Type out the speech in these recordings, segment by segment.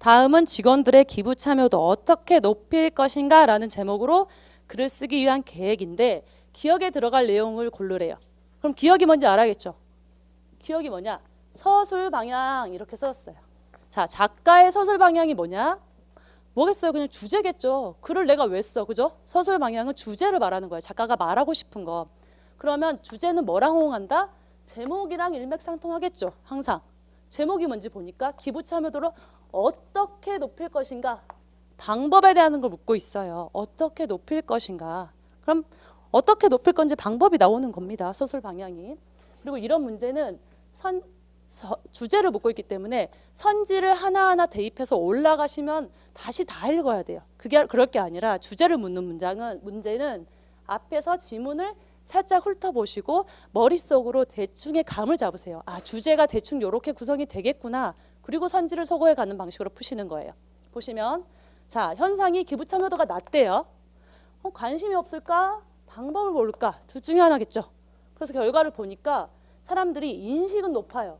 다음은 직원들의 기부 참여도 어떻게 높일 것인가 라는 제목으로 글을 쓰기 위한 계획인데 기억에 들어갈 내용을 고르래요. 그럼 기억이 뭔지 알아야겠죠? 기억이 뭐냐? 서술 방향 이렇게 썼어요. 자, 작가의 서술 방향이 뭐냐? 뭐겠어요? 그냥 주제겠죠. 글을 내가 왜 써? 그죠? 서술 방향은 주제를 말하는 거예요. 작가가 말하고 싶은 거. 그러면 주제는 뭐랑 호응한다? 제목이랑 일맥상통하겠죠. 항상. 제목이 뭔지 보니까 기부 참여도를 어떻게 높일 것인가? 방법에 대한 걸 묻고 있어요. 어떻게 높일 것인가? 그럼 어떻게 높일 건지 방법이 나오는 겁니다. 서술 방향이. 그리고 이런 문제는 주제를 묻고 있기 때문에 선지를 하나하나 대입해서 올라가시면 다시 다 읽어야 돼요. 그럴 게 아니라 주제를 묻는 문제는 앞에서 지문을 살짝 훑어보시고 머릿속으로 대충의 감을 잡으세요. 아, 주제가 대충 이렇게 구성이 되겠구나. 그리고 선지를 소거해 가는 방식으로 푸시는 거예요. 보시면 자, 현상이 기부 참여도가 낮대요. 관심이 없을까? 방법을 모를까? 둘 중에 하나겠죠. 그래서 결과를 보니까 사람들이 인식은 높아요.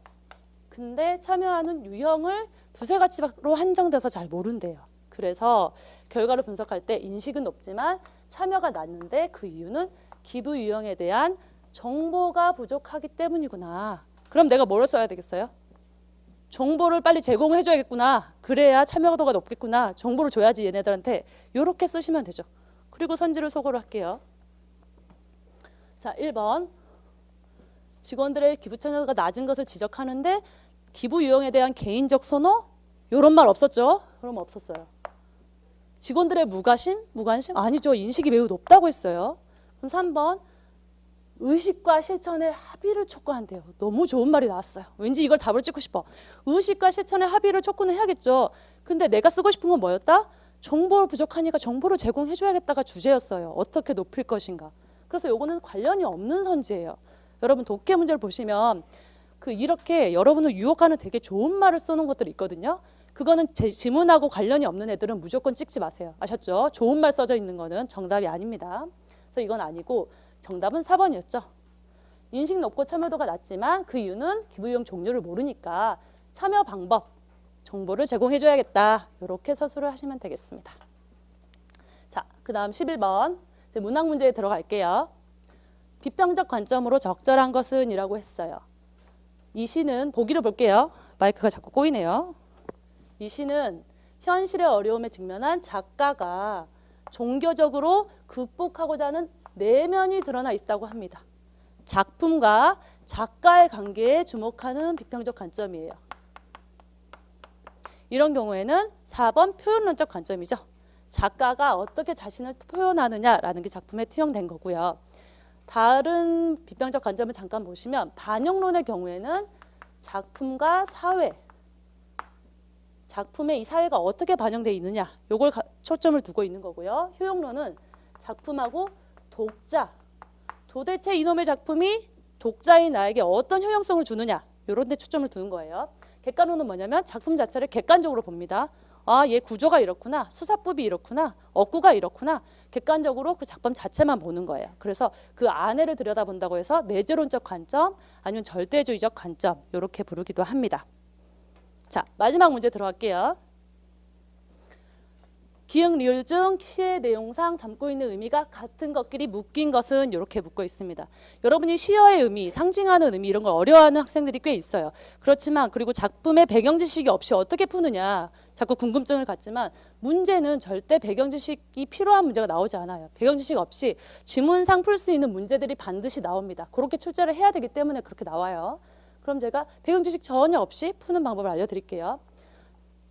근데 참여하는 유형을 두세 가지로 한정돼서 잘 모른대요. 그래서 결과를 분석할 때 인식은 높지만 참여가 낮는데 그 이유는 기부 유형에 대한 정보가 부족하기 때문이구나. 그럼 내가 뭐를 써야 되겠어요? 정보를 빨리 제공해 줘야겠구나. 그래야 참여도가 높겠구나. 정보를 줘야지 얘네들한테. 이렇게 쓰시면 되죠. 그리고 선지를 소거를 할게요. 자, 1번. 직원들의 기부 참여도가 낮은 것을 지적하는데 기부 유형에 대한 개인적 선호? 이런 말 없었죠? 그럼 없었어요. 직원들의 무관심? 아니죠. 인식이 매우 높다고 했어요. 그럼 3번. 의식과 실천의 합의를 촉구한대요. 너무 좋은 말이 나왔어요. 왠지 이걸 답을 찍고 싶어. 의식과 실천의 합의를 촉구는 해야겠죠. 근데 내가 쓰고 싶은 건 뭐였다? 정보를 부족하니까 정보를 제공해 줘야겠다가 주제였어요. 어떻게 높일 것인가. 그래서 요거는 관련이 없는 선지예요. 여러분 독해 문제를 보시면 이렇게 여러분을 유혹하는 되게 좋은 말을 써놓은 것들이 있거든요. 그거는 제 지문하고 관련이 없는 애들은 무조건 찍지 마세요. 아셨죠? 좋은 말 써져 있는 거는 정답이 아닙니다. 그래서 이건 아니고 정답은 4번이었죠. 인식 높고 참여도가 낮지만 그 이유는 기부 유형 종류를 모르니까 참여 방법, 정보를 제공해줘야겠다. 이렇게 서술을 하시면 되겠습니다. 자, 그 다음 11번 이제 문학 문제에 들어갈게요. 비평적 관점으로 적절한 것은 이라고 했어요. 이 시는 보기를 볼게요. 마이크가 자꾸 꼬이네요. 이 시는 현실의 어려움에 직면한 작가가 종교적으로 극복하고자 하는 내면이 드러나 있다고 합니다. 작품과 작가의 관계에 주목하는 비평적 관점이에요. 이런 경우에는 4번 표현론적 관점이죠. 작가가 어떻게 자신을 표현하느냐라는 게 작품에 투영된 거고요. 다른 비평적 관점을 잠깐 보시면 반영론의 경우에는 작품과 사회, 작품의 이 사회가 어떻게 반영되어 있느냐 요걸 초점을 두고 있는 거고요. 효용론은 작품하고 독자, 도대체 이놈의 작품이 독자인 나에게 어떤 효용성을 주느냐 이런 데 초점을 두는 거예요. 객관론은 뭐냐면 작품 자체를 객관적으로 봅니다. 아, 얘 구조가 이렇구나, 수사법이 이렇구나, 어구가 이렇구나. 객관적으로 그 작품 자체만 보는 거예요. 그래서 그 안에를 들여다본다고 해서 내재론적 관점 아니면 절대주의적 관점 이렇게 부르기도 합니다. 자, 마지막 문제 들어갈게요. 기역, 리을 중 시의 내용상 담고 있는 의미가 같은 것끼리 묶인 것은 이렇게 묶고 있습니다. 여러분이 시어의 의미, 상징하는 의미 이런 걸 어려워하는 학생들이 꽤 있어요. 그렇지만 그리고 작품의 배경 지식이 없이 어떻게 푸느냐 자꾸 궁금증을 갖지만 문제는 절대 배경 지식이 필요한 문제가 나오지 않아요. 배경 지식 없이 지문상 풀 수 있는 문제들이 반드시 나옵니다. 그렇게 출제를 해야 되기 때문에 그렇게 나와요. 그럼 제가 배경 지식 전혀 없이 푸는 방법을 알려드릴게요.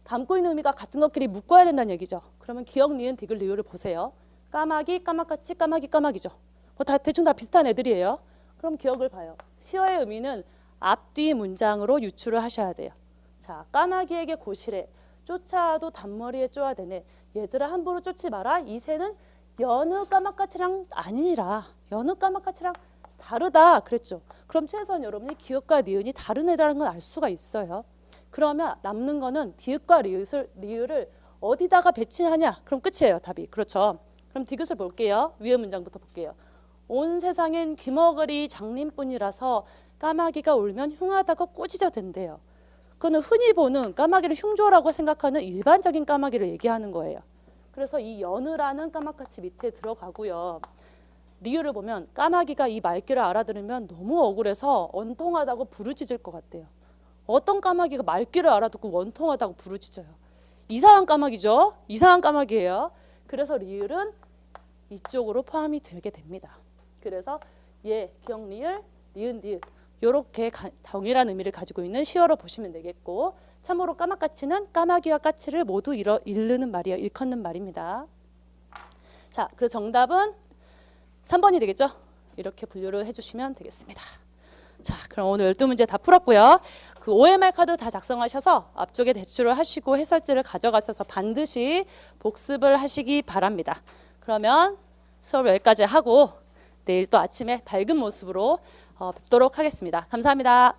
담고 있는 의미가 같은 것끼리 묶어야 된다는 얘기죠. 그러면 기역, 니은, 디귿, 리을을 보세요. 까마귀, 까마같이, 까마귀, 까마귀죠. 대충 다 비슷한 애들이에요. 그럼 기역을 봐요. 시어의 의미는 앞뒤 문장으로 유추를 하셔야 돼요. 자, 까마귀에게 고시래. 쫓아와도 단머리에 쪼아대네. 얘들아 함부로 쫓지 마라. 이 새는 여느 까마같이랑 아니라 여느 까마같이랑 다르다 그랬죠. 그럼 최소한 여러분이 기역과 니은이 다른 애라는 걸 알 수가 있어요. 그러면 남는 거는 디귿과 리을을 어디다가 배치하냐? 그럼 끝이에요, 답이. 그렇죠. 그럼 디귿을 볼게요. 위에 문장부터 볼게요. 온 세상엔 기머거리 장님뿐이라서 까마귀가 울면 흉하다고 꾸짖어 댄대요. 그거는 흔히 보는 까마귀를 흉조라고 생각하는 일반적인 까마귀를 얘기하는 거예요. 그래서 이 연으라는 까마귀같이 밑에 들어가고요. 리을을 보면 까마귀가 이 말귀를 알아들으면 너무 억울해서 원통하다고 부르짖을 것 같대요. 어떤 까마귀가 말귀를 알아듣고 원통하다고 부르짖어요? 이상한 까마귀죠. 이상한 까마귀예요. 그래서 리을은 이쪽으로 포함이 되게 됩니다. 그래서 예, 기역 리을, 니은 디귿 이렇게 동일한 의미를 가지고 있는 시어로 보시면 되겠고, 참고로 까마까치는 까마귀와 까치를 모두 일르는 말이에요. 일컫는 말입니다. 자, 그래서 정답은 3번이 되겠죠? 이렇게 분류를 해주시면 되겠습니다. 자, 그럼 오늘 12문제 다 풀었고요. 그 OMR 카드 다 작성하셔서 앞쪽에 대출을 하시고 해설지를 가져가셔서 반드시 복습을 하시기 바랍니다. 그러면 수업 여기까지 하고 내일 또 아침에 밝은 모습으로 뵙도록 하겠습니다. 감사합니다.